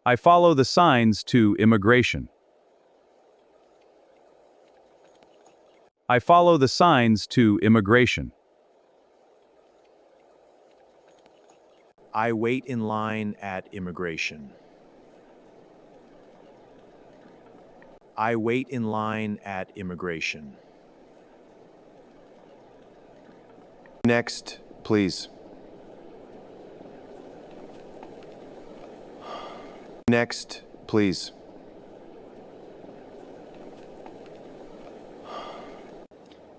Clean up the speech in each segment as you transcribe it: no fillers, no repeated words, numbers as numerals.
I follow the signs to immigration. I follow the signs to immigration. I wait in line at immigration. I wait in line at immigration. Next, please. Next, please.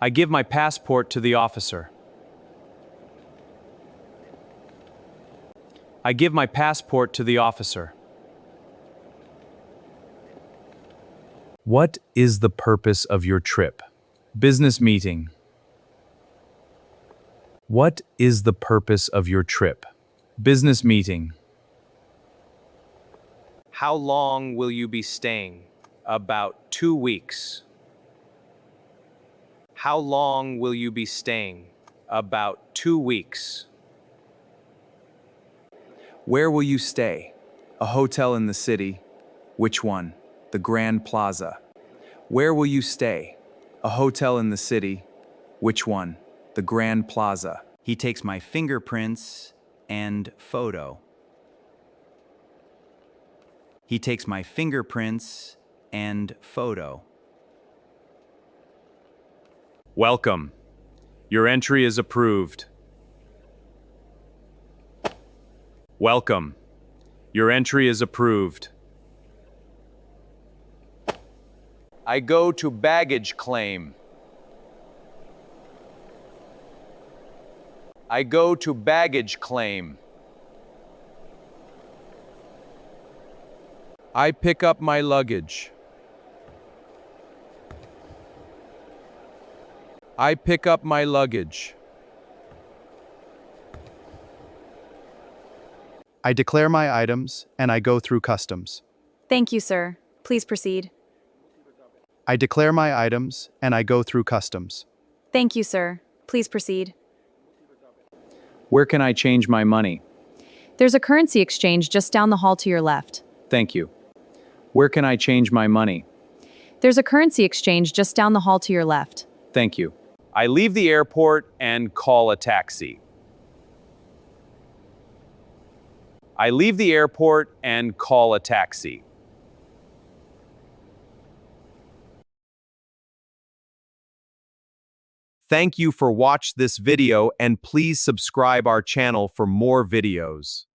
I give my passport to the officer. I give my passport to the officer. What is the purpose of your trip? Business meeting. What is the purpose of your trip? Business meeting. How long will you be staying? About 2 weeks. How long will you be staying? About 2 weeks. Where will you stay? A hotel in the city. Which one? The Grand Plaza. Where will you stay? A hotel in the city. Which one? The Grand Plaza. He takes my fingerprints and photo. He takes my fingerprints and photo. Welcome. Your entry is approved. Welcome. Your entry is approved. I go to baggage claim. I go to baggage claim. I pick up my luggage. I pick up my luggage. I declare my items and I go through customs. Thank you, sir. Please proceed. I declare my items and I go through customs. Thank you, sir. Please proceed. Where can I change my money? There's a currency exchange just down the hall to your left. Thank you. Where can I change my money? There's a currency exchange just down the hall to your left. Thank you. I leave the airport and call a taxi. I leave the airport and call a taxi. Thank you for watching this video and please subscribe our channel for more videos.